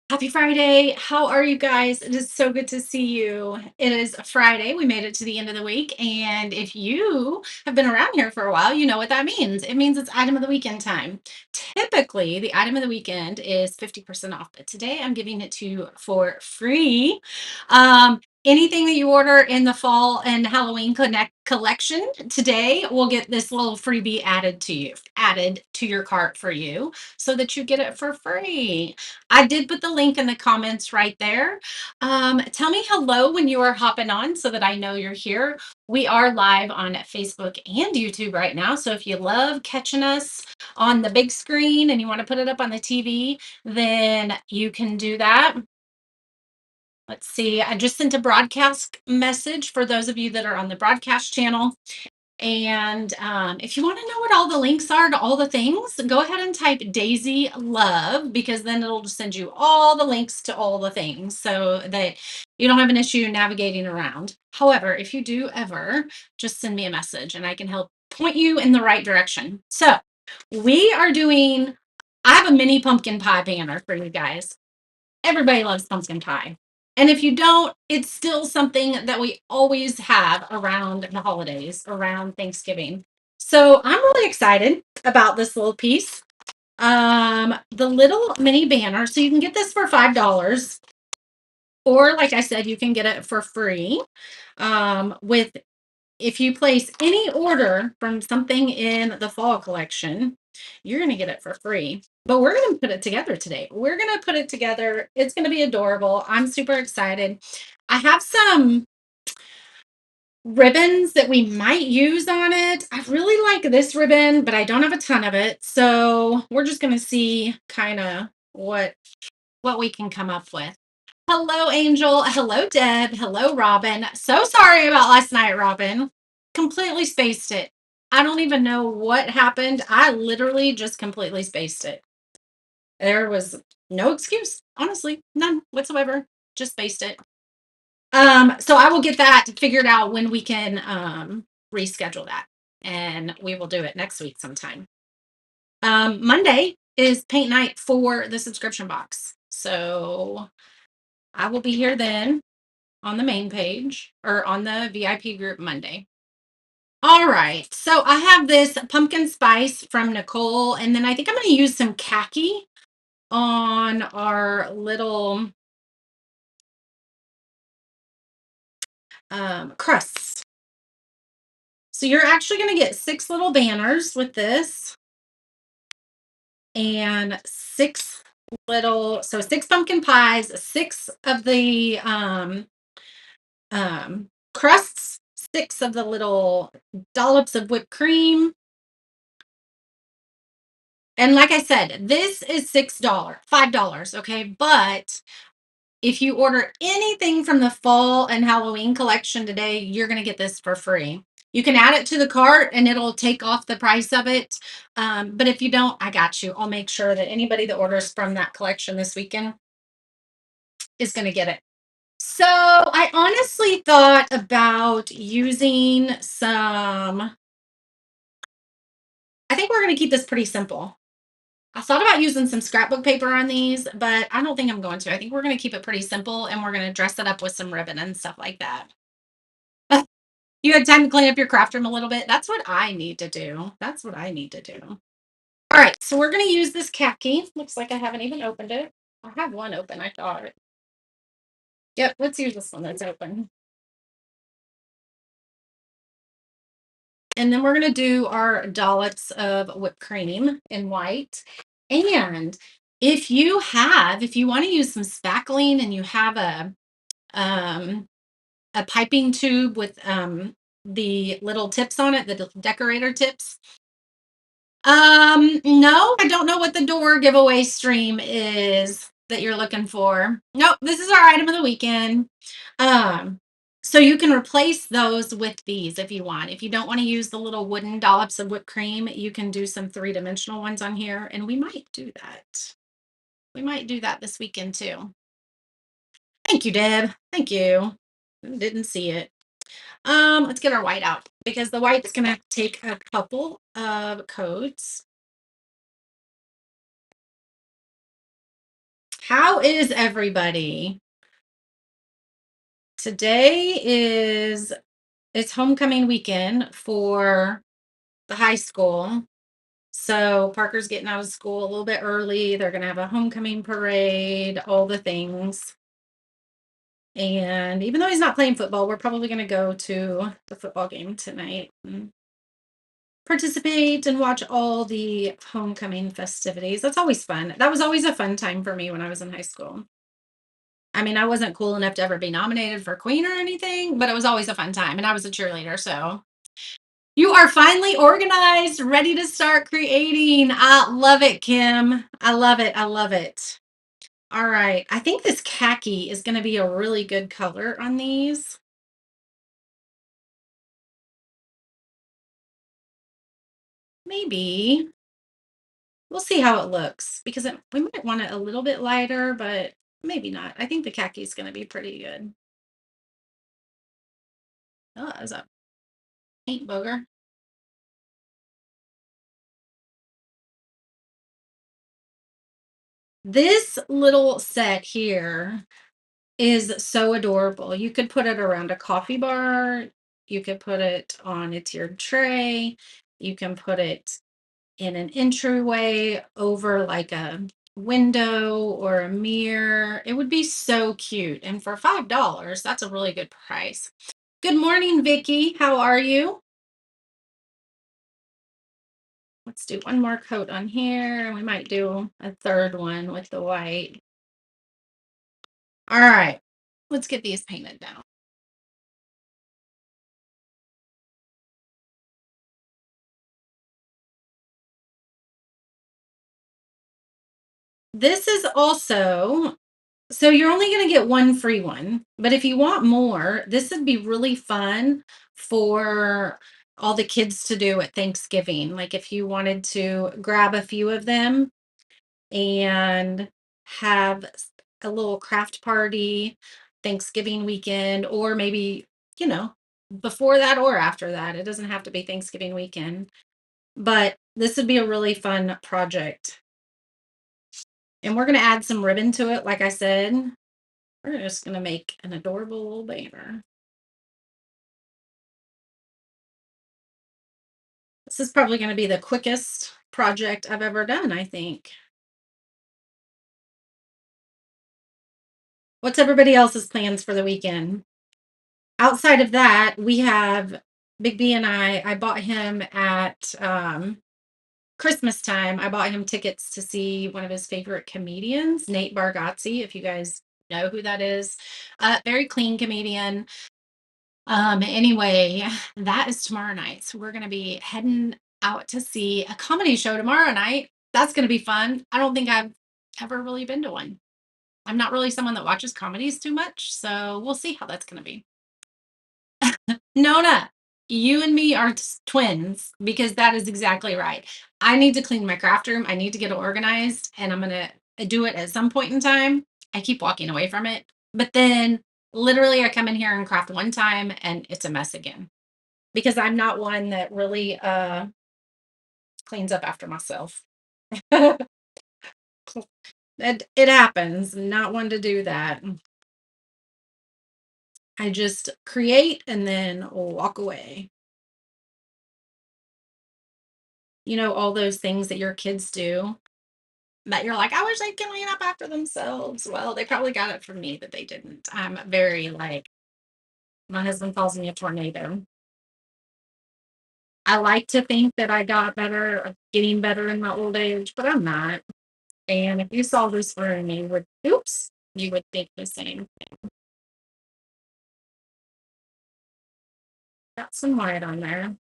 Happy Friday. How are you guys? It is so good to see you. It is a Friday. We made it to the end of the week. And if you have been around here for a while, you know what that means. It means it's item of the weekend time. Typically, the item of the weekend is 50% off, but today I'm giving it to you for free. Anything that you order in the fall and Halloween Connect collection today will get this little freebie added to your cart for you so that you get it for free. I did put the link in the comments right there. Tell me hello when you are hopping on so that I know you're here. We are live on Facebook and YouTube right now. So if you love catching us on the big screen and you want to put it up on the TV, then you can do that. Let's see. I just sent a broadcast message for those of you that are on the broadcast channel. And if you want to know what all the links are to all the things, go ahead and type Daisy Love because then it'll just send you all the links to all the things so that you don't have an issue navigating around. However, if you do ever, just send me a message and I can help point you in the right direction. So we are doing, I have a mini pumpkin pie banner for you guys. Everybody loves pumpkin pie. And if you don't, it's still something that we always have around the holidays, around Thanksgiving. So I'm really excited about this little piece. The little mini banner. So you can get this for $5. Or like I said, you can get it for free. With if you place any order from something in the fall collection, you're going to get it for free. But we're going to put it together today. We're going to put it together. It's going to be adorable. I'm super excited. I have some ribbons that we might use on it. I really like this ribbon, but I don't have a ton of it. So we're just going to see kind of what we can come up with. Hello, Angel. Hello, Deb. Hello, Robin. So sorry about last night, Robin. Completely spaced it. I don't even know what happened. I literally just completely spaced it. There was no excuse, honestly, none whatsoever. Just spaced it. So I will get that figured out when we can reschedule that, and we will do it next week sometime. Monday is paint night for the subscription box, so I will be here then on the main page or on the VIP group Monday. All right. So I have this pumpkin spice from Nicole, and then I think I'm going to use some khaki on our little crusts. So you're actually going to get 6 little banners with this and 6 pumpkin pies, 6 of the crusts, 6 of the little dollops of whipped cream. And like I said, this is $6, $5, okay? But if you order anything from the fall and Halloween collection today, you're going to get this for free. You can add it to the cart and it'll take off the price of it. But if you don't, I got you. I'll make sure that anybody that orders from that collection this weekend is going to get it. So I honestly thought about using I think we're going to keep this pretty simple. I thought about using some scrapbook paper on these, but I don't think I'm going to. I think we're going to keep it pretty simple and we're going to dress it up with some ribbon and stuff like that. You had time to clean up your craft room a little bit. That's what I need to do. That's what I need to do. All right, so we're going to use this khaki. Looks like I haven't even opened it. I have one open, I thought. Yep, let's use this one that's open. And then we're going to do our dollops of whipped cream in white. And if you want to use some spackling and you have a piping tube with the little tips on it, the decorator tips. No, I don't know what the door giveaway stream is that you're looking for. Nope, this is our item of the weekend. So you can replace those with these if you want. If you don't want to use the little wooden dollops of whipped cream, you can do some 3-dimensional ones on here, and we might do that. We might do that this weekend too. Thank you, Deb. Thank you. Didn't see it. Let's get our white out because the white's gonna take a couple of coats. How is everybody? Today is it's homecoming weekend for the high school. So Parker's getting out of school a little bit early. They're going to have a homecoming parade, all the things. And even though he's not playing football, we're probably going to go to the football game tonight and participate and watch all the homecoming festivities. That's always fun. That was always a fun time for me when I was in high school. I mean, I wasn't cool enough to ever be nominated for queen or anything, but it was always a fun time, and I was a cheerleader, so you are finally organized, ready to start creating. I love it, Kim. I love it. I love it. All right. I think this khaki is going to be a really good color on these. Maybe. We'll see how it looks because we might want it a little bit lighter, but maybe not. I think the khaki is going to be pretty good. Oh, is a paint booger. This little set here is so adorable. You could put it around a coffee bar. You could put it on a tiered tray. You can put it in an entryway over like a window or a mirror. It would be so cute. And for $5, that's a really good price. Good morning, Vicky. How are you? Let's do one more coat on here. We might do a third one with the white. All right. Let's get these painted down. This is also so you're only going to get one free one, but if you want more, this would be really fun for all the kids to do at Thanksgiving. Like if you wanted to grab a few of them and have a little craft party Thanksgiving weekend, or maybe, you know, before that or after that. It doesn't have to be Thanksgiving weekend, but this would be a really fun project. And we're going to add some ribbon to it, like I said. We're just gonna make an adorable little banner. This is probably gonna be the quickest project I've ever done, I think. What's everybody else's plans for the weekend? Outside of that, we have Big B and I bought him at Christmas time. I bought him tickets to see one of his favorite comedians, Nate Bargatze, if you guys know who that is. Very clean comedian. Anyway, that is tomorrow night. So we're gonna be heading out to see a comedy show tomorrow night. That's gonna be fun. I don't think I've ever really been to one. I'm not really someone that watches comedies too much, so we'll see how that's gonna be. Nona, you and me are twins because that is exactly right. I need to clean my craft room. I need to get it organized, and I'm gonna do it at some point in time. I keep walking away from it, but then literally I come in here and craft one time, and it's a mess again. Because I'm not one that really, cleans up after myself. It happens, not one to do that. I just create and then walk away. You know, all those things that your kids do that you're like, "I wish they could clean up after themselves." Well, they probably got it from me that they didn't. I'm very, like my husband calls me a tornado. I like to think that I got better, getting better in my old age, but I'm not. And if you saw this room, you would think the same. Got some white on there.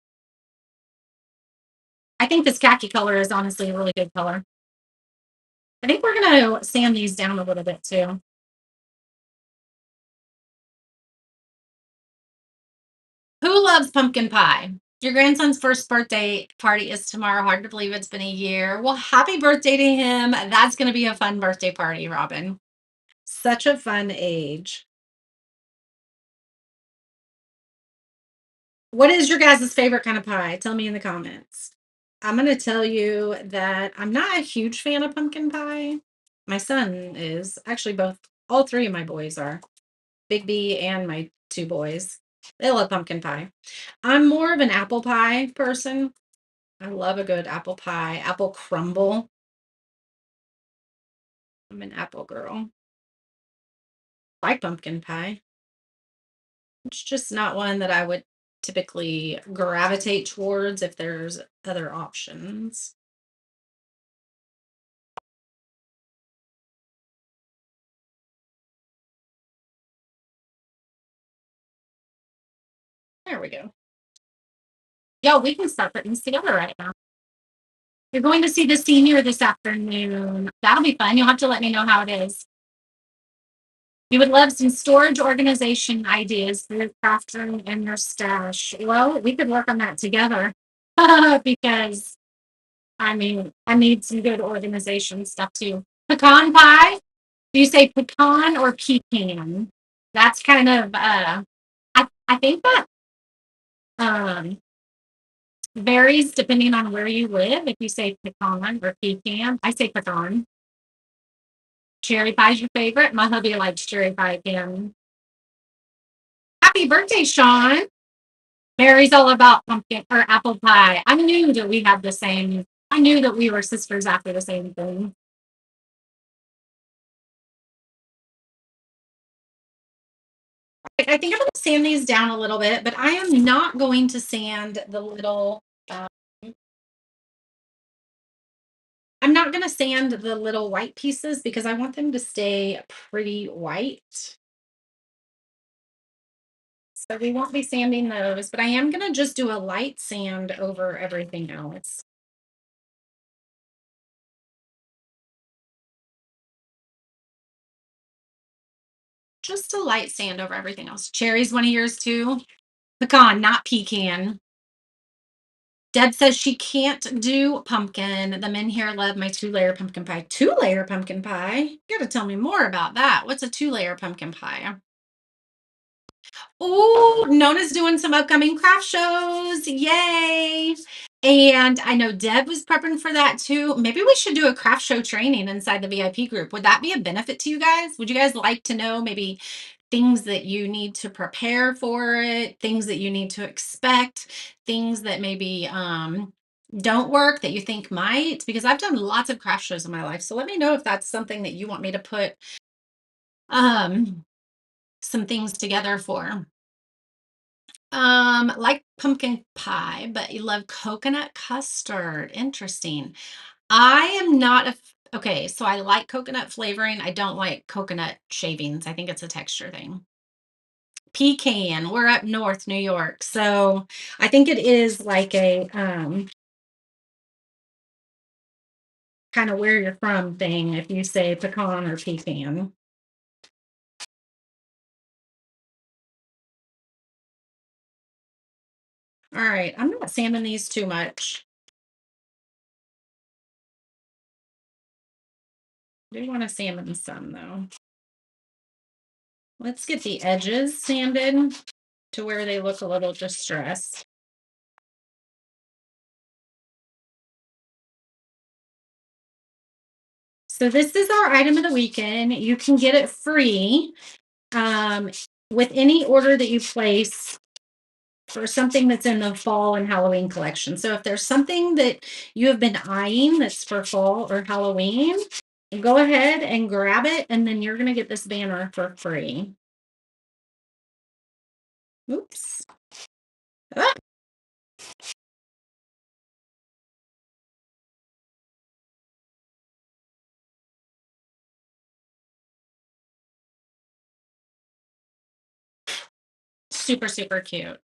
I think this khaki color is honestly a really good color. I think we're gonna sand these down a little bit too. Who loves pumpkin pie? Your grandson's first birthday party is tomorrow. Hard to believe it's been a year. Well, happy birthday to him. That's gonna be a fun birthday party, Robin. Such a fun age. What is your guys' favorite kind of pie? Tell me in the comments. I'm gonna tell you that I'm not a huge fan of pumpkin pie. My son is actually both, all three of my boys are. Big B and my two boys. They love pumpkin pie. I'm more of an apple pie person. I love a good apple pie, apple crumble. I'm an apple girl. I like pumpkin pie. It's just not one that I would typically gravitate towards if there's other options. There we go. Yo, we can start putting this together right now. You're going to see the senior this afternoon. That'll be fun. You'll have to let me know how it is. You would love some storage organization ideas for your craft room and your stash. Well, we could work on that together because I mean, I need some good organization stuff too. Pecan pie? Do you say pecan or pecan? That's kind of I think that um varies depending on where you live. If you say pecan or pecan, I say pecan. Cherry pie is your favorite. My hubby likes cherry pie again. Happy birthday, Sean. Mary's all about pumpkin or apple pie. I knew that we had the same. I knew that we were sisters after the same thing. I think I'm going to sand these down a little bit, but I am not going to sand the little. I'm not going to sand the little white pieces because I want them to stay pretty white. So we won't be sanding those, but I am going to just do a light sand over everything else. Just a light sand over everything else. Cherry's one of yours too. Pecan, not pecan. Deb says she can't do pumpkin. The men here love my two-layer pumpkin pie. Two-layer pumpkin pie? You gotta tell me more about that. What's a two-layer pumpkin pie? Oh, Nona's doing some upcoming craft shows. Yay. And I know Deb was prepping for that too. Maybe we should do a craft show training inside the VIP group. Would that be a benefit to you guys? Would you guys like to know maybe things that you need to prepare for it, things that you need to expect, things that maybe don't work that you think might? Because I've done lots of craft shows in my life. So let me know if that's something that you want me to put um some things together for. Like pumpkin pie, but you love coconut custard. Interesting. I am not okay, so I like coconut flavoring. I don't like coconut shavings. I think it's a texture thing. Pecan. We're up north New York. So I think it is like a kind of where you're from thing if you say pecan or pecan. All right, I'm not sanding these too much. I do want to salmon some though. Let's get the edges sanded to where they look a little distressed. So this is our item of the weekend. You can get it free um, with any order that you place for something that's in the fall and Halloween collection. So if there's something that you have been eyeing that's for fall or Halloween, go ahead and grab it, and then you're going to get this banner for free. Oops. Ah, super, super cute.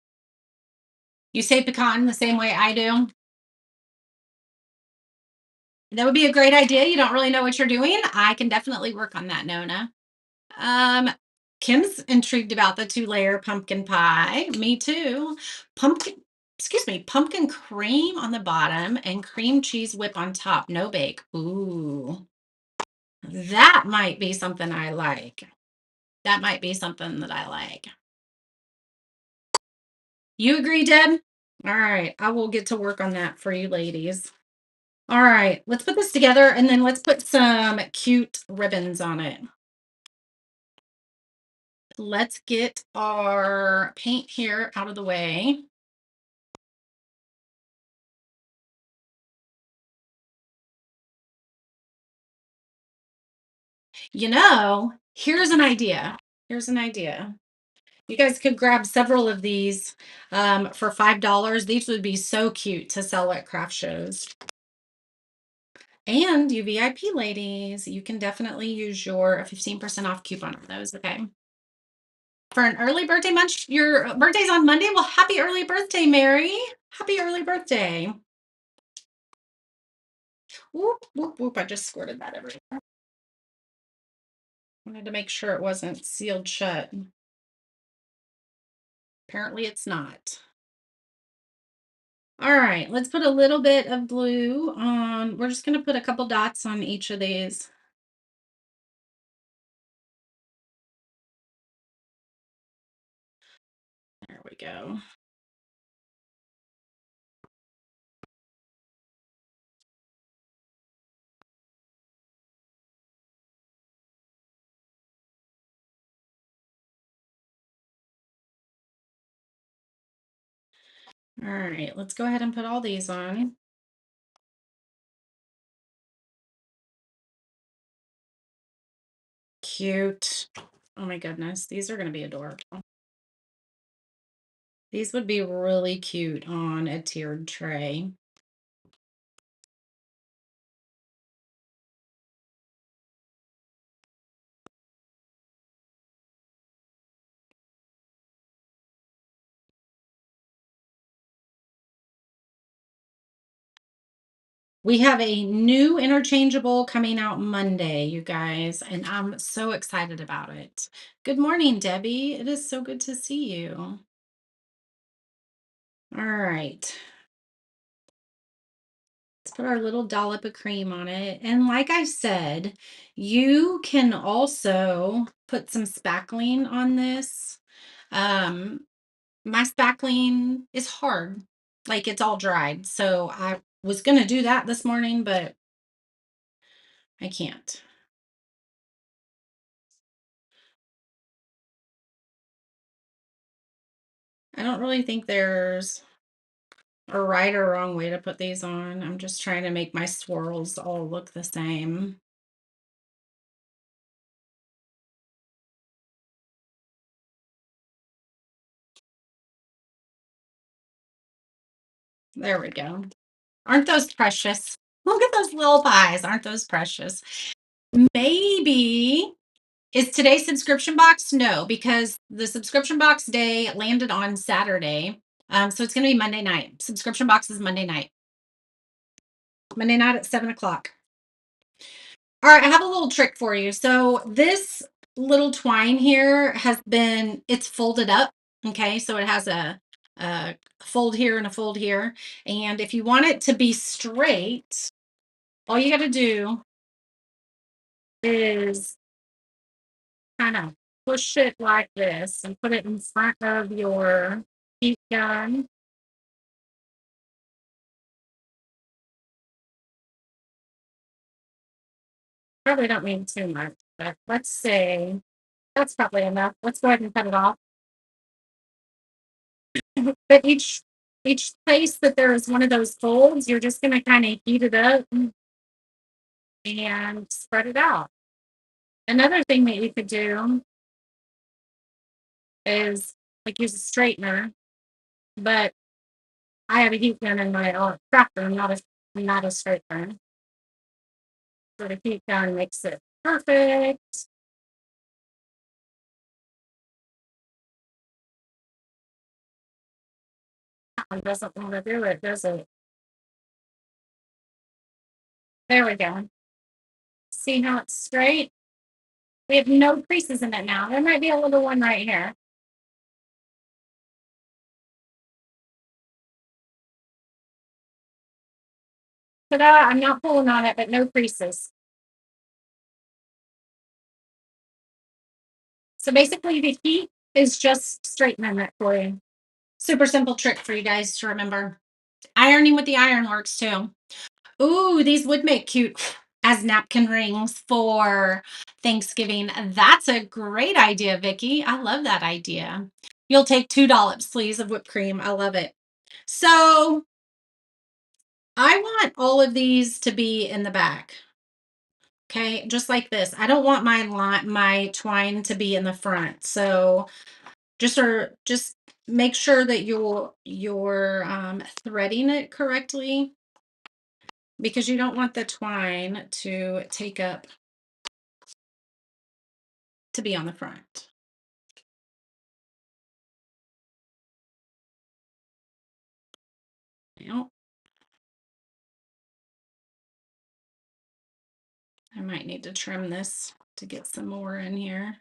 You say pecan the same way I do. That would be a great idea. You don't really know what you're doing. I can definitely work on that, Nona. Um, Kim's intrigued about the two-layer pumpkin pie. Me too. Pumpkin, excuse me, pumpkin cream on the bottom and cream cheese whip on top. No bake. Ooh, that might be something I like. That might be something that I like. You agree, Deb? All right, I will get to work on that for you ladies. All right, let's put this together and then let's put some cute ribbons on it. Let's get our paint here out of the way. Here's an idea. Here's an idea. You guys could grab several of these for $5. These would be so cute to sell at craft shows. And you VIP ladies, you can definitely use your 15% off coupon on those. Okay. For an early birthday munch, your birthday's on Monday. Well, happy early birthday, Mary. Happy early birthday. Whoop, whoop, whoop. I just squirted that everywhere. Wanted to make sure it wasn't sealed shut. Apparently it's not. All right, let's put a little bit of blue on. We're just going to put a couple dots on each of these. There we go. All right, let's go ahead and put all these on. Cute. Oh my goodness, these are going to be adorable. These would be really cute on a tiered tray. We have a new interchangeable coming out Monday, you guys, and I'm so excited about it. Good morning, Debbie. It is so good to see you. All right. Let's put our little dollop of cream on it. And like I said, you can also put some spackling on this. Um, my spackling is hard, like it's all dried. So I was going to do that this morning, but I can't. I don't really think there's a right or wrong way to put these on. I'm just trying to make my swirls all look the same. There we go. Aren't those precious? Look at those little pies. Aren't those precious? Maybe is today's subscription box? No, because the subscription box day landed on Saturday. So it's going to be Monday night. Subscription box is Monday night. Monday night at 7 o'clock. All right, I have a little trick for you. So this little twine here it's folded up. Okay, so it has a fold here and a fold here. And if you want it to be straight, all you got to do is kind of push it like this and put it in front of your heat gun. Probably don't mean too much, but let's say that's probably enough. Let's go ahead and cut it off. But each place that there is one of those folds, you're just going to kind of heat it up and spread it out. Another thing that you could do is like use a straightener, but I have a heat gun in my tractor, not a straightener. So the heat gun makes it perfect. That one doesn't want to do it, does it? There we go. See how it's straight? We have no creases in it now. There might be a little one right here. Ta-da! I'm not pulling on it, but no creases. So basically, the heat is just straightening it for you. Super simple trick for you guys to remember. Ironing with the iron works too. Ooh, these would make cute as napkin rings for Thanksgiving. That's a great idea, Vicky. I love that idea. You'll take 2 dollops, please, of whipped cream. I love it. So I want all of these to be in the back. Okay, just like this. I don't want my twine to be in the front. So just make sure that you're threading it correctly, because you don't want the twine to take up to be on the front. Now, I might need to trim this to get some more in here.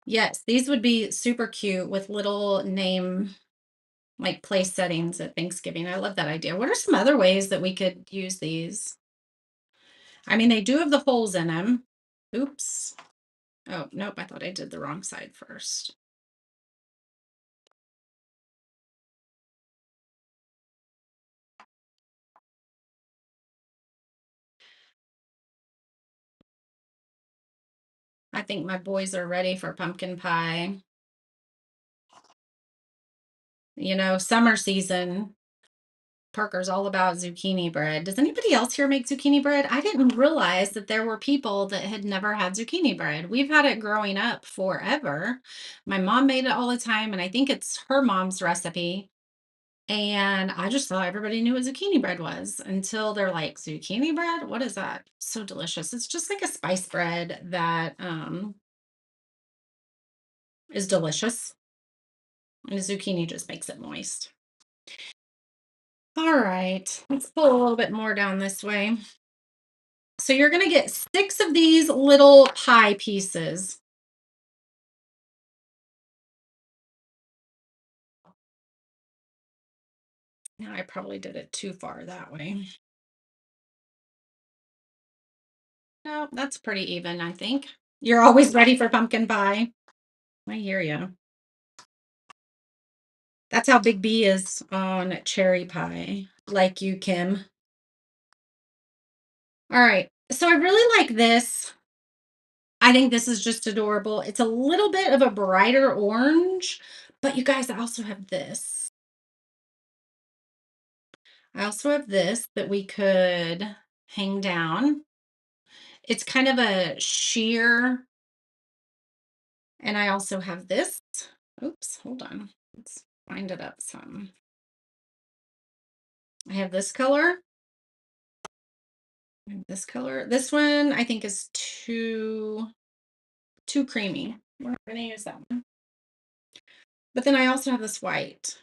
Yes, these would be super cute with little name, like, place settings at Thanksgiving. I love that idea. What are some other ways that we could use these? I mean, they do have the holes in them. Oops. Oh, nope, I thought I did the wrong side first. I think my boys are ready for pumpkin pie. You know, summer season, Parker's all about zucchini bread. Does anybody else here make zucchini bread? I didn't realize that there were people that had never had zucchini bread. We've had it growing up forever. My mom made it all the time, and I think it's her mom's recipe. And I just thought everybody knew what zucchini bread was until they're like, zucchini bread? What is that? So delicious. It's just like a spice bread that is delicious. And the zucchini just makes it moist. All right, let's pull a little bit more down this way. So you're going to get 6 of these little pie pieces. Now I probably did it too far that way. No, that's pretty even, I think. You're always ready for pumpkin pie. I hear you. That's how Big B is on cherry pie. Like you, Kim. All right. So I really like this. I think this is just adorable. It's a little bit of a brighter orange, but you guys, I also have this. I also have this that we could hang down. It's kind of a sheer, and I also have this. Oops, hold on. Let's wind it up some. I have this color. I have this color. This one I think is too creamy. We're not gonna use that one. But then I also have this white.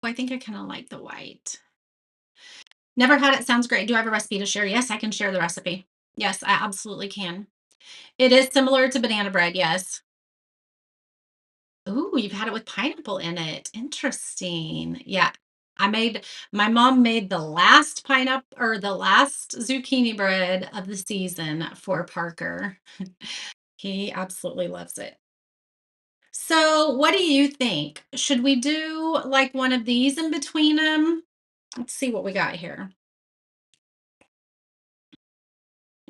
I think I kind of like the white. Never had it. Sounds great. Do I have a recipe to share? Yes, I can share the recipe. Yes, I absolutely can. It is similar to banana bread. Yes. Ooh, you've had it with pineapple in it. Interesting. Yeah. I made My mom made the last pineapple or the last zucchini bread of the season for Parker. He absolutely loves it. So, what do you think? Should we do like one of these in between them? Let's see what we got here.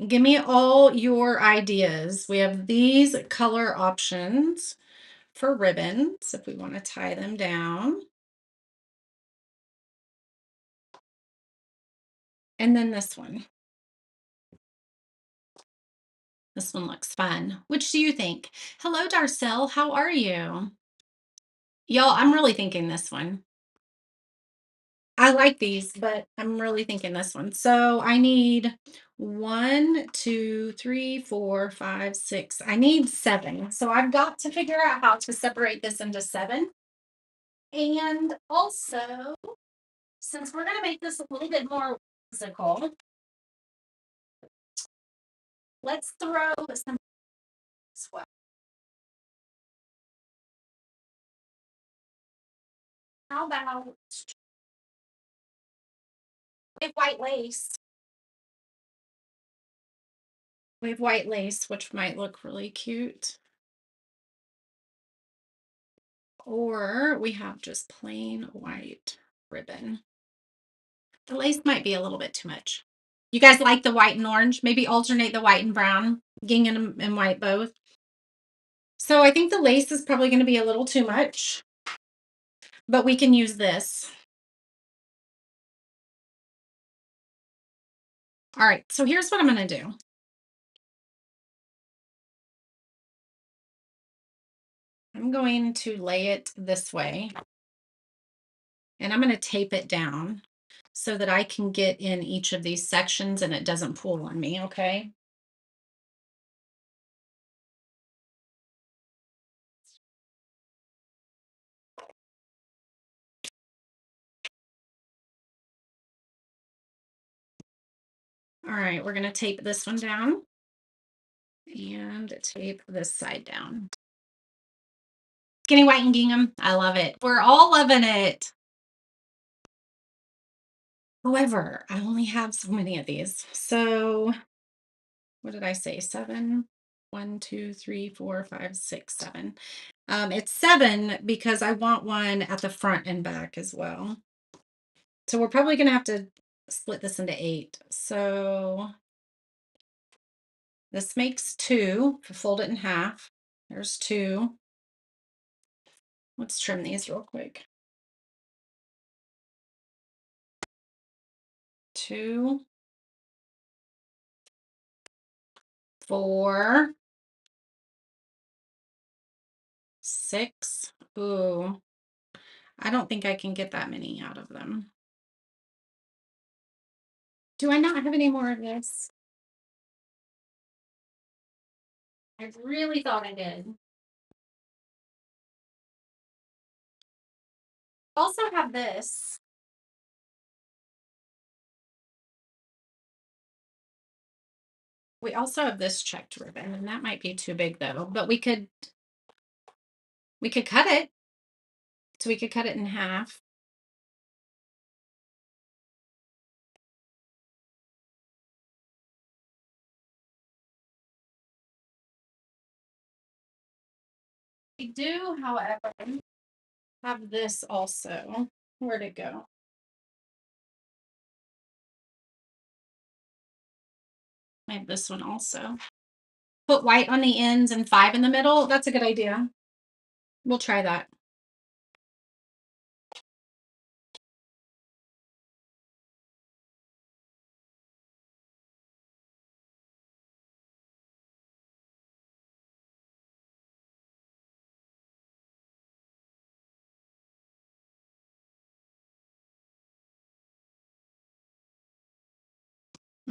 Give me all your ideas. We have these color options for ribbons if we want to tie them down. And then this one. This one looks fun. Which do you think? Hello, Darcel. How are you? Y'all, I'm really thinking this one. I like these, but I'm really thinking this one. So I need 1, 2, 3, 4, 5, 6. I need 7. So I've got to figure out how to separate this into 7. And also, since we're going to make this a little bit more whimsical, let's throw some as well. How about we have white lace? We have white lace, which might look really cute. or we have just plain white ribbon. The lace might be a little bit too much. You guys like the white and orange? Maybe alternate the white and brown, gingham and white both. So I think the lace is probably going to be a little too much, but we can use this. All right, so here's what I'm going to do. I'm going to lay it this way, and I'm going to tape it down so that I can get in each of these sections and it doesn't pull on me, okay? All right, we're going to tape this one down and tape this side down. Skinny white and gingham. I love it. We're all loving it. However, I only have so many of these. So what did I say? 7? 1, 2, 3, 4, 5, 6, 7. It's 7 because I want one at the front and back as well. So we're probably going to have to split this into 8. So this makes 2. Fold it in half. There's 2. Let's trim these real quick. 2, 4, 6. Ooh, I don't think I can get that many out of them. Do I not have any more of this? I really thought I did. Also have this. We also have this checked ribbon, and that might be too big though, but we could cut it. So we could cut it in half. We do, however, have this also. Where'd it go? I have this one also. Put white on the ends and 5 in the middle. That's a good idea. We'll try that.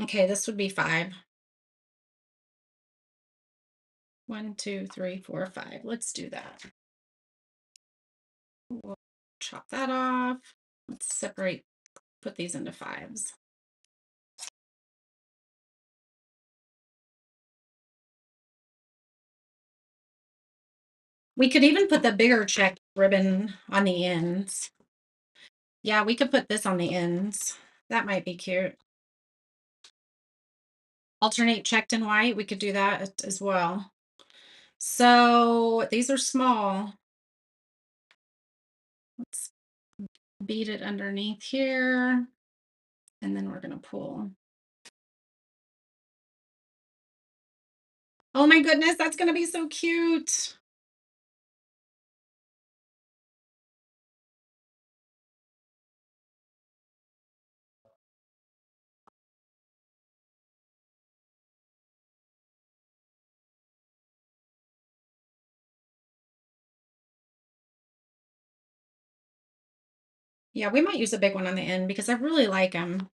Okay, this would be 5. 1, 2, 3, 4, 5. Let's do that. We'll chop that off. Let's separate, put these into 5s. We could even put the bigger check ribbon on the ends. Yeah, we could put this on the ends. That might be cute. Alternate checked and white. We could do that as well. So these are small. Let's beat it underneath here. And then we're going to pull. Oh my goodness, that's going to be so cute. Yeah, we might use a big one on the end because I really like them.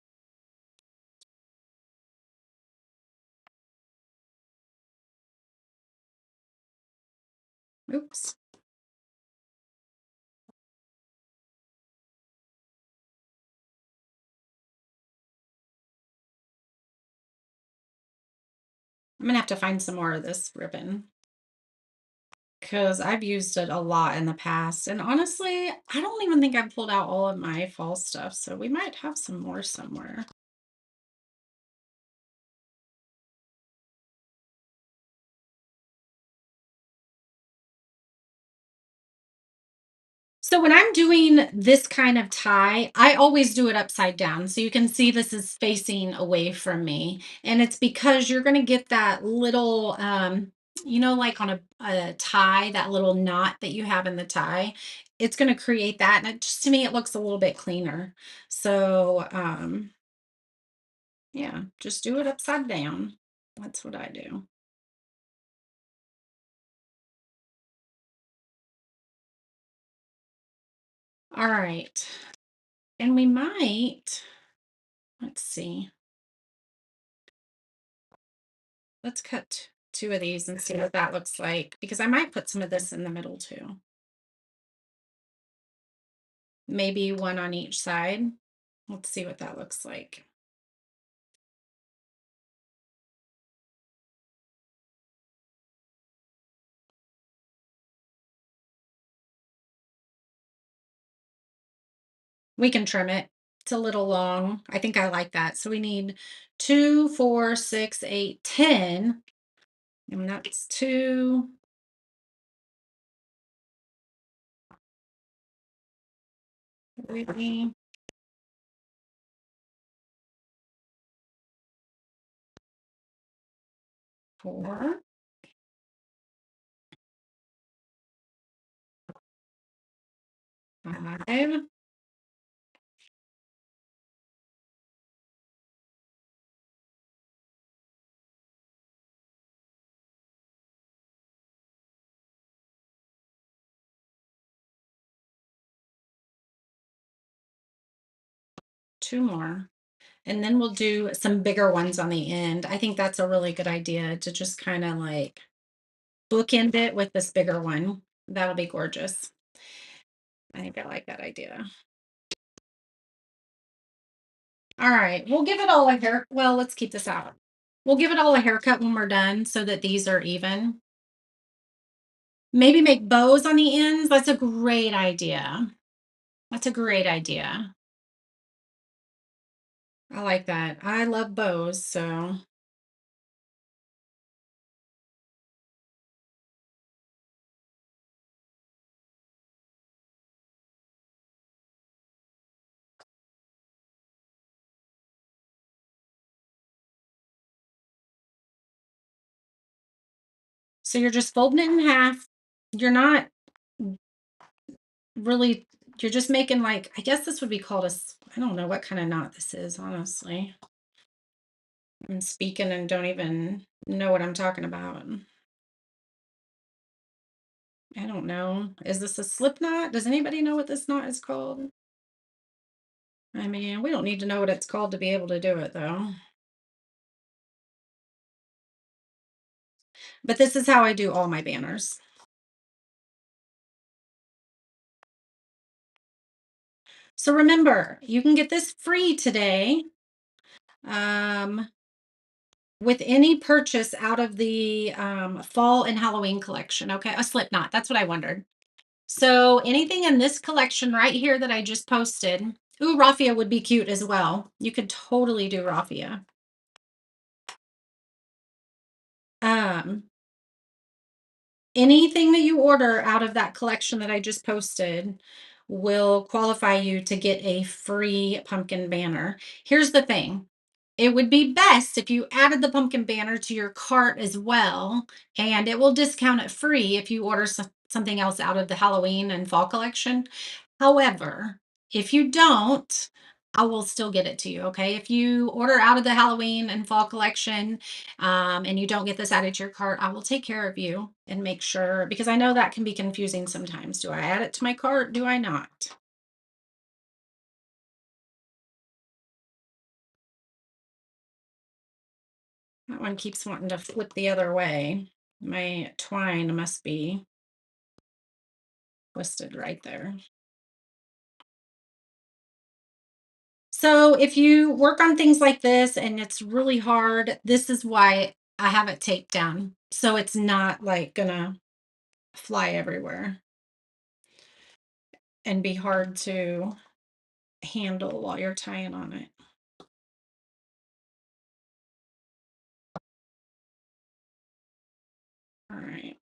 Oops. I'm going to have to find some more of this ribbon because I've used it a lot in the past. And honestly, I don't even think I've pulled out all of my fall stuff. So we might have some more somewhere. So when I'm doing this kind of tie, I always do it upside down. So you can see this is facing away from me. And it's because you're going to get that little, like on a tie, that little knot that you have in the tie. It's going to create that. And it, just to me, it looks a little bit cleaner. So, yeah, just do it upside down. That's what I do. All right. And we might, let's see. Let's cut two of these and see what that looks like, because I might put some of this in the middle too. Maybe one on each side. Let's see what that looks like. We can trim it. It's a little long. I think I like that. So we need 2, 4, 6, 8, 10. And that's 2, 3, 4, 5, 2 more. And then we'll do some bigger ones on the end. I think that's a really good idea to just kind of like bookend it with this bigger one. That'll be gorgeous. I think I like that idea. All right, we'll give it all a hair. Well, let's keep this out. We'll give it all a haircut when we're done so that these are even. Maybe make bows on the ends. That's a great idea. That's a great idea. I like that. I love bows, so you're just folding it in half. You're not really, you're just making like, I guess this would be called I don't know what kind of knot this is, honestly. I'm speaking and don't even know what I'm talking about. I don't know. Is this a slip knot? Does anybody know what this knot is called? I mean, we don't need to know what it's called to be able to do it, though. But this is how I do all my banners. So remember, you can get this free today, um, with any purchase out of the fall and Halloween collection. Okay, a slip knot. That's what I wondered. So anything in this collection right here that I just posted. Ooh, raffia would be cute as well. You could totally do raffia. Um, Anything that you order out of that collection that I just posted will qualify you to get a free pumpkin banner. Here's the thing. It would be best if you added the pumpkin banner to your cart as well, and it will discount it free if you order something else out of the Halloween and fall collection. However, if you don't, I will still get it to you. Okay. If you order out of the Halloween and fall collection, and you don't get this added to your cart, I will take care of you and make sure, because I know that can be confusing sometimes. Do I add it to my cart? Do I not? That one keeps wanting to flip the other way. My twine must be twisted right there. So if you work on things like this and it's really hard, this is why I have it taped down. So it's not like gonna fly everywhere and be hard to handle while you're tying on it. All right.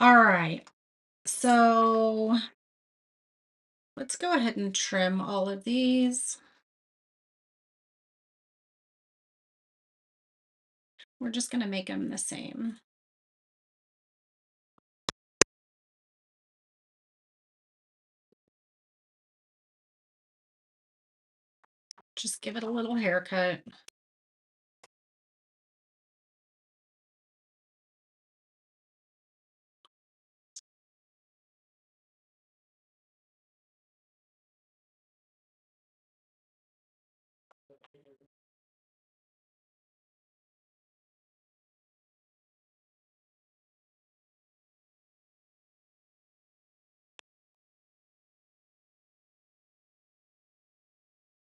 All right. So let's go ahead and trim all of these. We're just going to make them the same. Just give it a little haircut.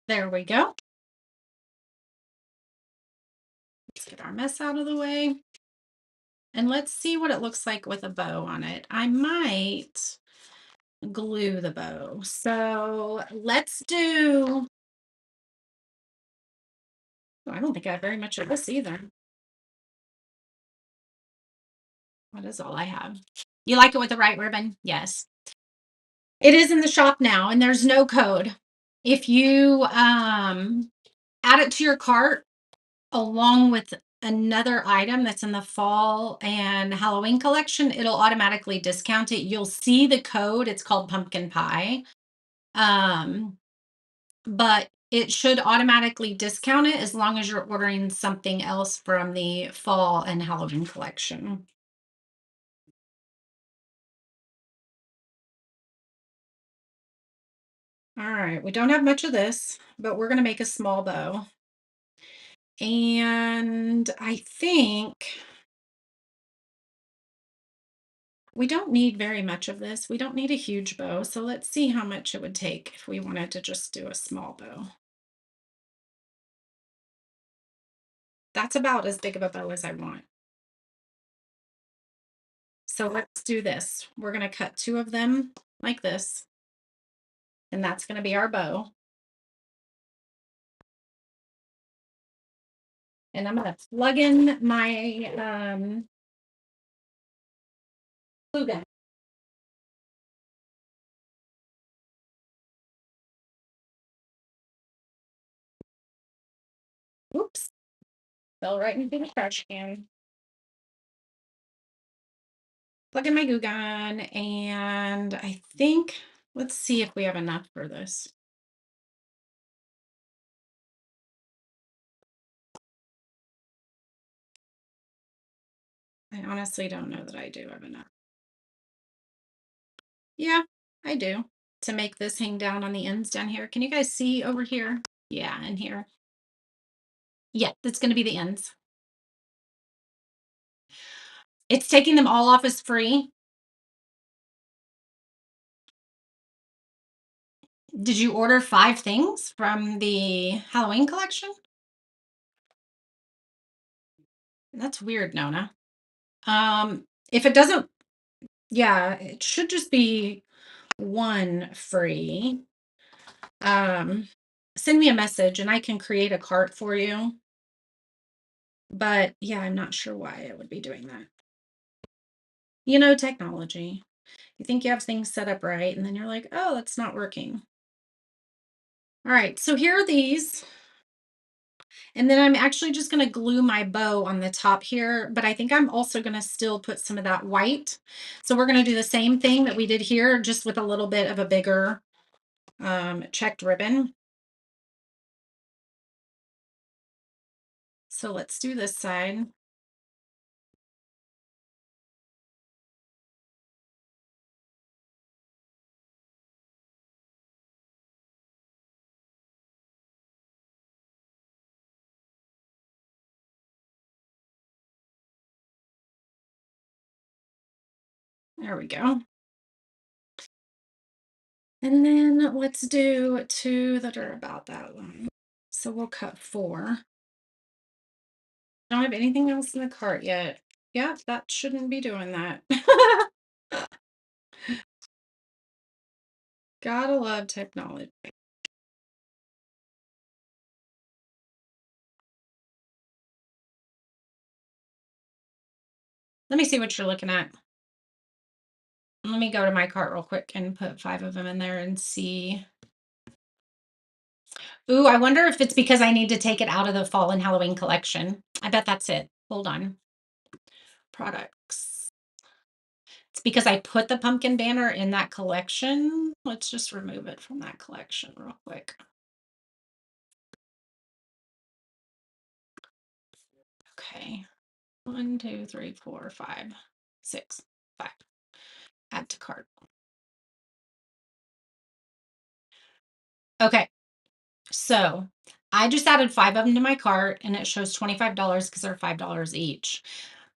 There we go. Let's get our mess out of the way. And let's see what it looks like with a bow on it. I might glue the bow. So let's do, oh, I don't think I have very much of this either. That is all I have. You like it with the right ribbon? Yes. It is in the shop now and there's no code. If you add it to your cart along with another item that's in the fall and Halloween collection, it'll automatically discount it. You'll see the code. It's called pumpkin pie. Um, but it should automatically discount it as long as you're ordering something else from the fall and Halloween collection. All right, we don't have much of this, but we're going to make a small bow. And I think we don't need very much of this. We don't need a huge bow. So let's see how much it would take if we wanted to just do a small bow. That's about as big of a bow as I want. So let's do this. We're going to cut two of them like this, and that's going to be our bow. And I'm going to plug in my glue gun. Oops, fell right into the trash can. Plug in my glue gun, and I think, let's see if we have enough for this. I honestly don't know that I do have enough. Yeah, I do. To make this hang down on the ends down here. Can you guys see over here? Yeah, in here. Yeah, that's going to be the ends. It's taking them all off as free. Did you order 5 things from the Halloween collection? That's weird, Nona. If it doesn't, yeah, it should just be 1 free. Send me a message and I can create a cart for you. But yeah, I'm not sure why it would be doing that. You know, technology. You think you have things set up right, and then you're like, oh, that's not working. All right, so here are these. And then I'm actually just going to glue my bow on the top here, but I think I'm also going to still put some of that white. So we're going to do the same thing that we did here, just with a little bit of a bigger checked ribbon. So let's do this side. There we go. And then let's do 2 that are about that long. So we'll cut 4. Don't have anything else in the cart yet. Yeah, that shouldn't be doing that. Gotta love technology. Let me see what you're looking at. Let me go to my cart real quick and put 5 of them in there and see. Ooh, I wonder if it's because I need to take it out of the fall and Halloween collection. I bet that's it. Hold on. Products. It's because I put the pumpkin banner in that collection. Let's just remove it from that collection real quick. Okay. 1, 2, 3, 4, 5, 6, 5. Add to cart. Okay. So I just added 5 of them to my cart and it shows $25 because they're $5 each.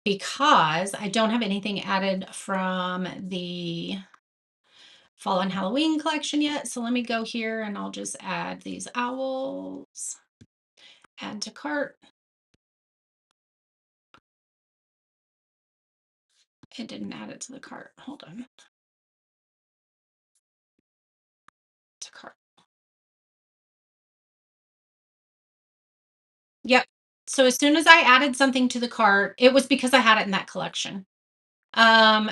Because I don't have anything added from the fall and Halloween collection yet. So let me go here and I'll just add these owls. Add to cart. It didn't add it to the cart. Hold on. To cart. Yep. So as soon as I added something to the cart, it was because I had it in that collection.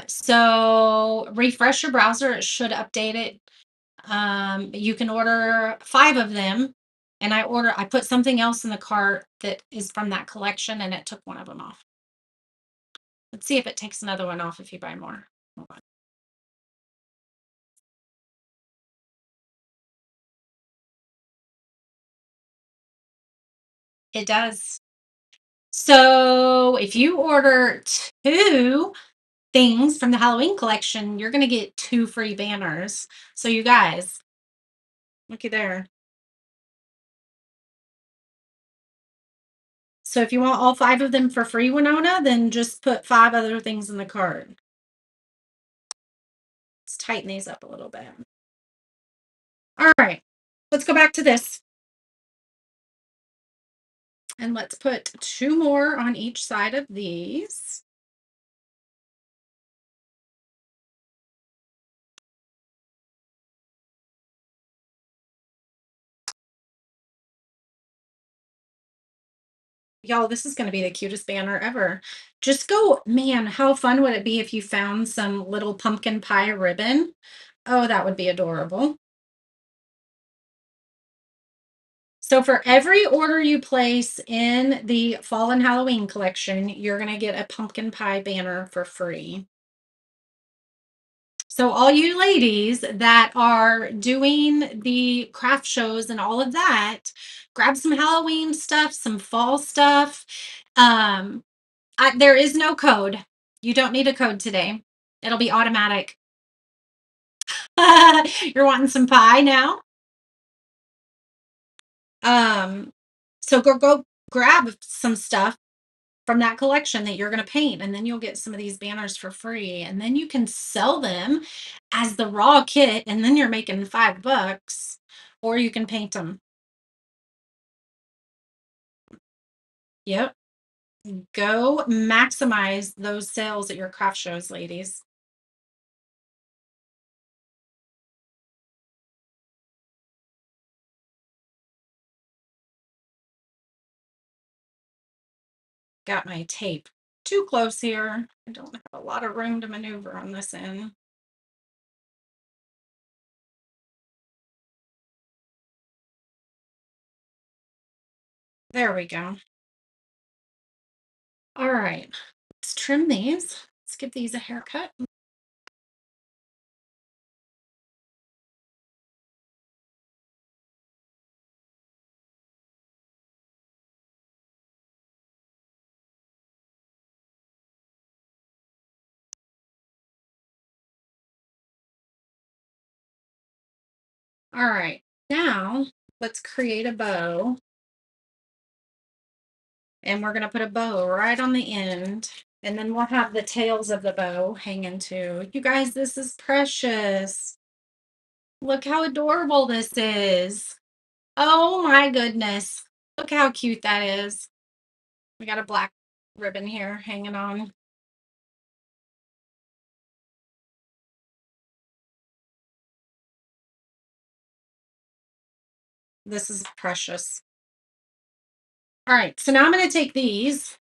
So refresh your browser. It should update it. You can order 5 of them. And I put something else in the cart that is from that collection and it took one of them off. Let's see if it takes another one off if you buy more. Hold on. It does. So if you order 2 things from the Halloween collection, you're going to get 2 free banners. So you guys, looky there. So if you want all 5 of them for free, Winona, then just put 5 other things in the cart. Let's tighten these up a little bit. All right, let's go back to this. And let's put 2 more on each side of these. Y'all, this is going to be the cutest banner ever. Just go, man, how fun would it be if you found some little pumpkin pie ribbon? Oh, that would be adorable. So for every order you place in the fall and Halloween collection, you're going to get a pumpkin pie banner for free. So all you ladies that are doing the craft shows and all of that, grab some Halloween stuff, some fall stuff. Um, there is no code. You don't need a code today. It'll be automatic. You're wanting some pie now? Um, so go grab some stuff from that collection that you're going to paint, and then you'll get some of these banners for free, and then you can sell them as the raw kit, and then you're making $5, or you can paint them. Yep. Go maximize those sales at your craft shows, ladies. Got my tape too close here. I don't have a lot of room to maneuver on this end. There we go. All right, let's trim these. Let's give these a haircut. All right, now let's create a bow. And we're going to put a bow right on the end. And then we'll have the tails of the bow hanging too. You guys, this is precious. Look how adorable this is. Oh my goodness. Look how cute that is. We got a black ribbon here hanging on. This is precious. All right, so now I'm going to take these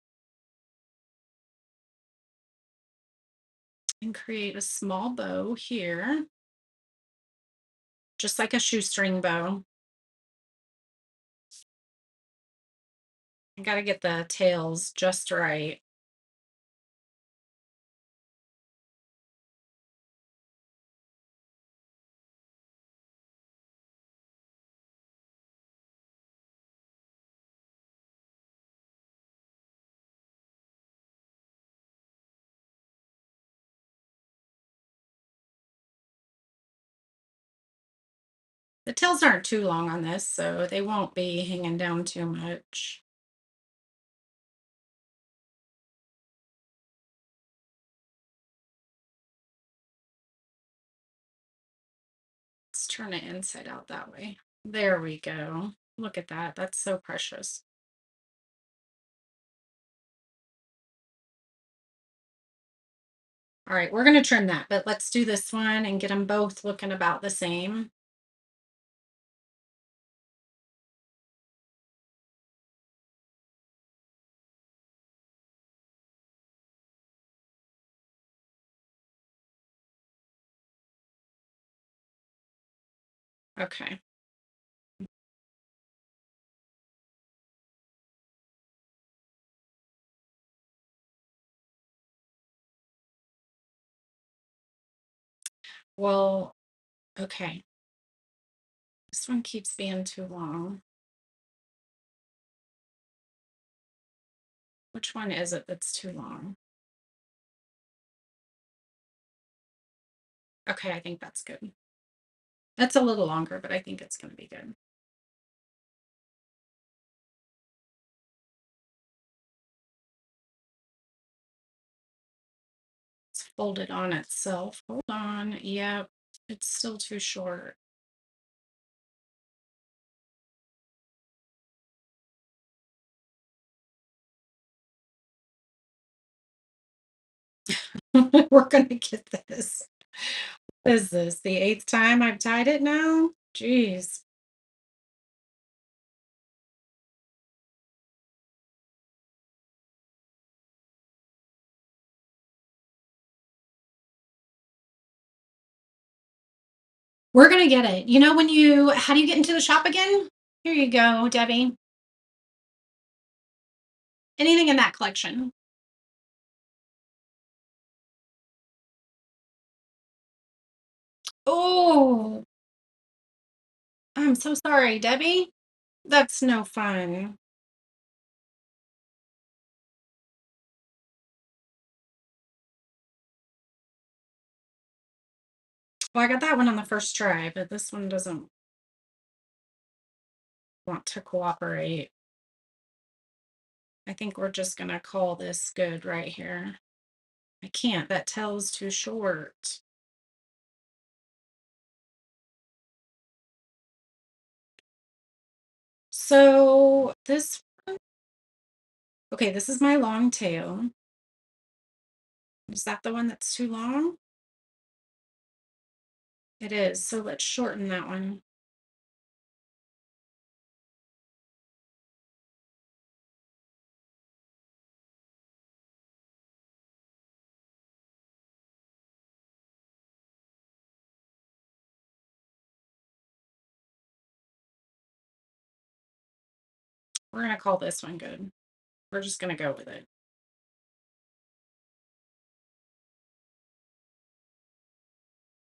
and create a small bow here, just like a shoestring bow. I got to get the tails just right. The tails aren't too long on this, so they won't be hanging down too much. Let's turn it inside out that way. There we go. Look at that. That's so precious. All right, we're going to trim that, but let's do this one and get them both looking about the same. Okay. Well, okay. This one keeps being too long. Which one is it that's too long? Okay, I think that's good. That's a little longer, but I think it's going to be good. It's folded on itself. Hold on. Yep, it's still too short. We're going to get this. What is this? The eighth time I've tied it now? Jeez. We're going to get it. You know, how do you get into the shop again? Here you go, Debbie. Anything in that collection. Oh, I'm so sorry, Debbie. That's no fun. Well, I got that one on the first try, but this one doesn't want to cooperate. I think we're just going to call this good right here. I can't. That tail's too short. So this, okay, this is my long tail. Is that the one that's too long? It is. So let's shorten that one. We're going to call this one good. We're just going to go with it.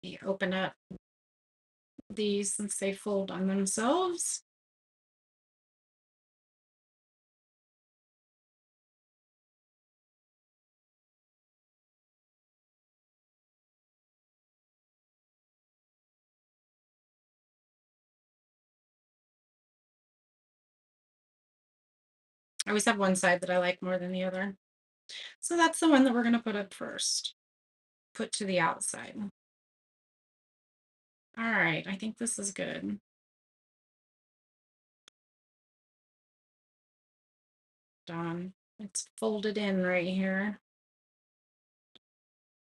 You open up these since they fold on themselves. I always have one side that I like more than the other. So that's the one that we're going to put up first. Put to the outside. All right, I think this is good. Done. It's folded in right here.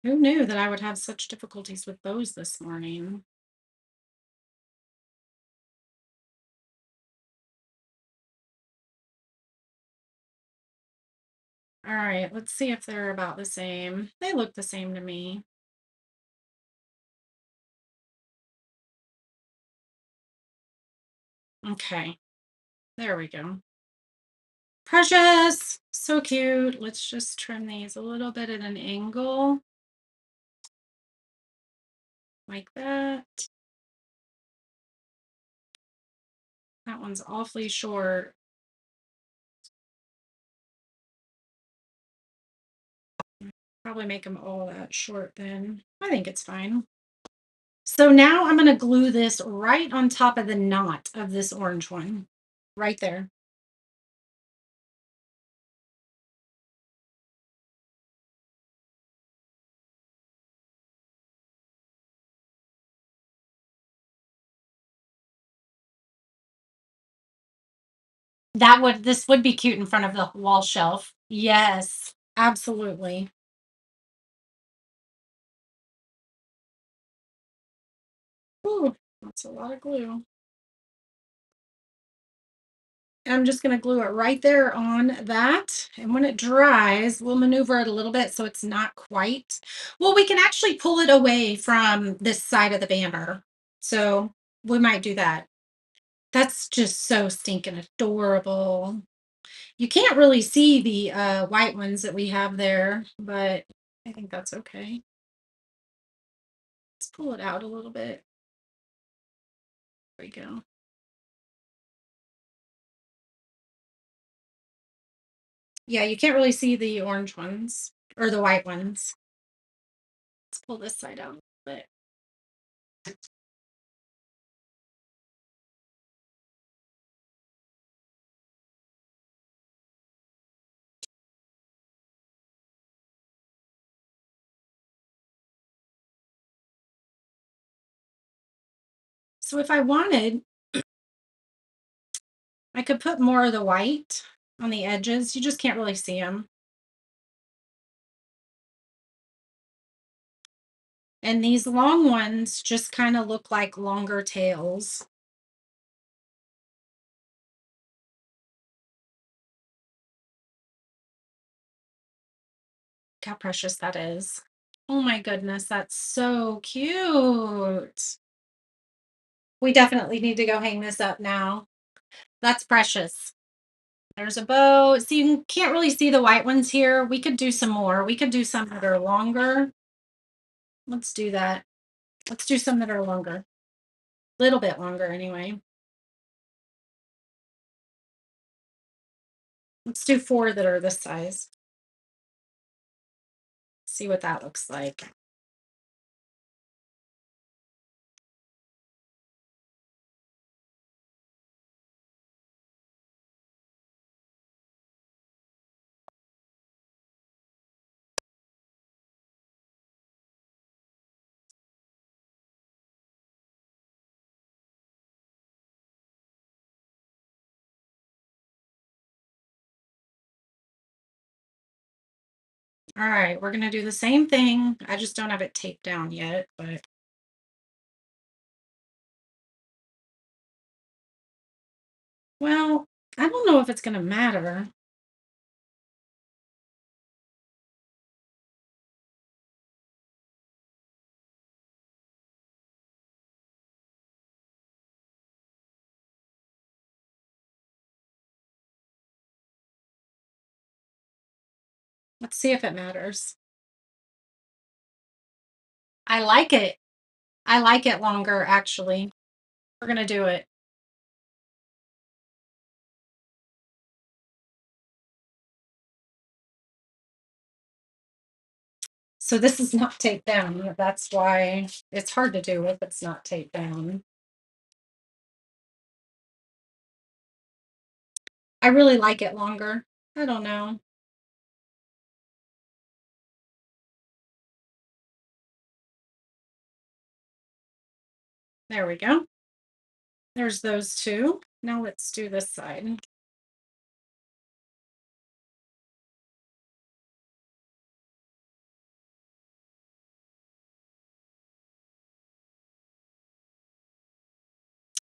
Who knew that I would have such difficulties with bows this morning? All right, let's see if they're about the same. They look the same to me. Okay, there we go. Precious, so cute. Let's just trim these a little bit at an angle like that. That one's awfully short. Probably make them all that short then. I think it's fine. So now I'm going to glue this right on top of the knot of this orange one. Right there. This would be cute in front of the wall shelf. Yes, absolutely. Ooh, that's a lot of glue. And I'm just going to glue it right there on that. And when it dries, we'll maneuver it a little bit so it's not quite. Well, we can actually pull it away from this side of the banner. So we might do that. That's just so stinking adorable. You can't really see the white ones that we have there, but I think that's okay. Let's pull it out a little bit. There we go. Yeah, you can't really see the orange ones or the white ones. Let's pull this side out a little bit. So if I wanted, I could put more of the white on the edges. You just can't really see them. And these long ones just kind of look like longer tails. Look how precious that is. Oh my goodness, that's so cute. We definitely need to go hang this up now. That's precious. There's a bow. So you can't really see the white ones here. We could do some more. We could do some that are longer. Let's do that. Let's do some that are longer. A little bit longer anyway. Let's do 4 that are this size. See what that looks like. All right, we're going to do the same thing. I just don't have it taped down yet, but well, I don't know if it's going to matter. Let's see if it matters. I like it. I like it longer, actually. We're going to do it. So this is not taped down. That's why it's hard to do if it's not taped down. I really like it longer. I don't know. There we go. There's those two. Now let's do this side.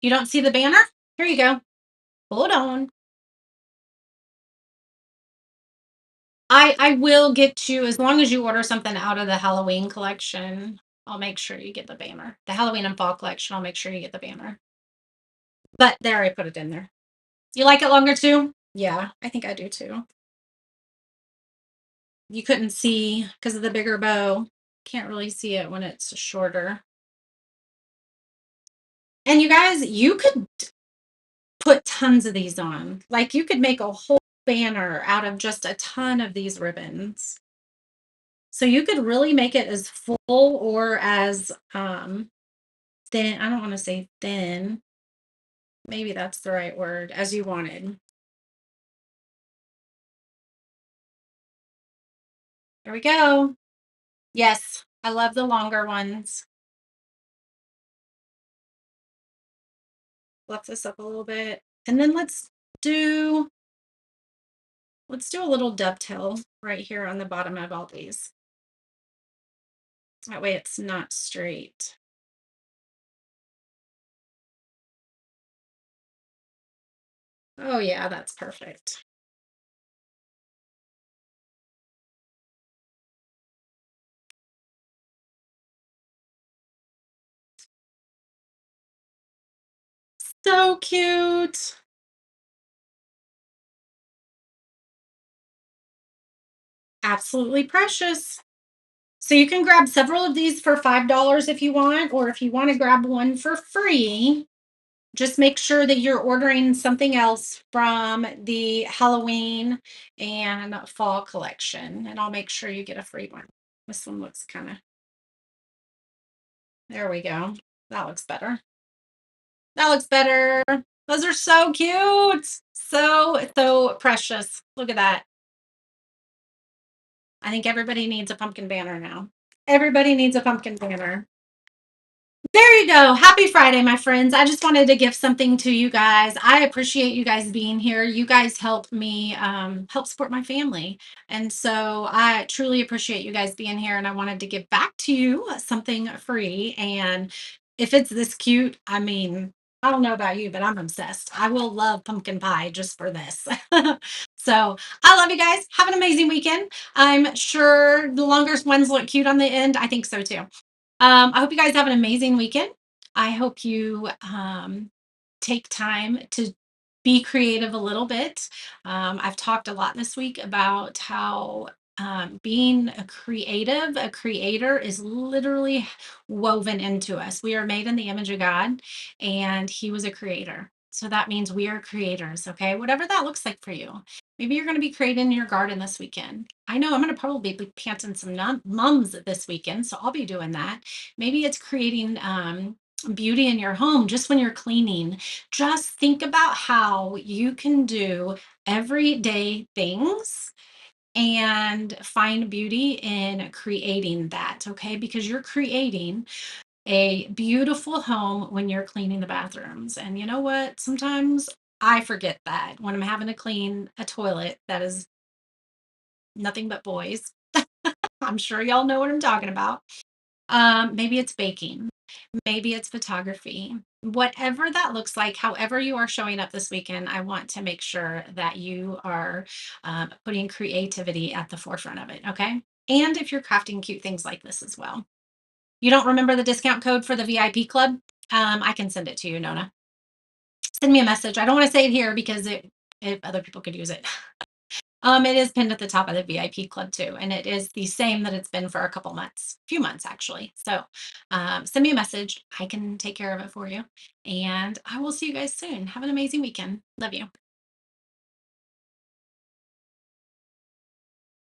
You don't see the banner? Here you go. Hold on. I will get you as long as you order something out of the Halloween collection. I'll make sure you get the banner. The Halloween and fall collection. I'll make sure you get the banner. But there, I put it in there. You like it longer too? Yeah, I think I do too. You couldn't see because of the bigger bow. Can't really see it when it's shorter. And you guys, you could put tons of these on. Like you could make a whole banner out of just a ton of these ribbons. So you could really make it as full or as thin. I don't want to say thin. Maybe that's the right word, as you wanted. There we go. Yes, I love the longer ones. Fluff this up a little bit. And then let's do a little dovetail right here on the bottom of all these. That way it's not straight. Oh yeah, that's perfect. So cute. Absolutely precious. So you can grab several of these for $5 if you want, or if you want to grab one for free, just make sure that you're ordering something else from the Halloween and fall collection, and I'll make sure you get a free one. This one looks kind of, there we go. That looks better. That looks better. Those are so cute. So precious. Look at that. I think everybody needs a pumpkin banner now. Everybody needs a pumpkin banner. There you go. Happy Friday, my friends. I just wanted to give something to you guys. I appreciate you guys being here. You guys help me help support my family. And so I truly appreciate you guys being here. And I wanted to give back to you something free. And if it's this cute, I mean, I don't know about you, but I'm obsessed. I will love pumpkin pie just for this. So I love you guys. Have an amazing weekend. I'm sure the longest ones look cute on the end. I think so too. I hope you guys have an amazing weekend. I hope you take time to be creative a little bit. I've talked a lot this week about how being a creator is literally woven into us. We are made in the image of God, and He was a creator. So that means we are creators, okay? Whatever that looks like for you. Maybe you're going to be creating your garden this weekend. I know I'm going to probably be planting some mums this weekend, so I'll be doing that. Maybe it's creating beauty in your home just when you're cleaning. Just think about how you can do everyday things and find beauty in creating that, okay? Because you're creating a beautiful home when you're cleaning the bathrooms. And you know what? Sometimes I forget that when I'm having to clean a toilet that is nothing but boys. I'm sure y'all know what I'm talking about. Maybe it's baking, maybe it's photography. Whatever that looks like, however you are showing up this weekend, I want to make sure that you are putting creativity at the forefront of it. Okay. And if you're crafting cute things like this as well. You don't remember the discount code for the VIP club? I can send it to you, Nona. Send me a message. I don't want to say it here because if other people could use it. It is pinned at the top of the VIP club too, and it is the same that it's been for a couple months, few months actually. So send me a message. I can take care of it for you. And I will see you guys soon. Have an amazing weekend. Love you.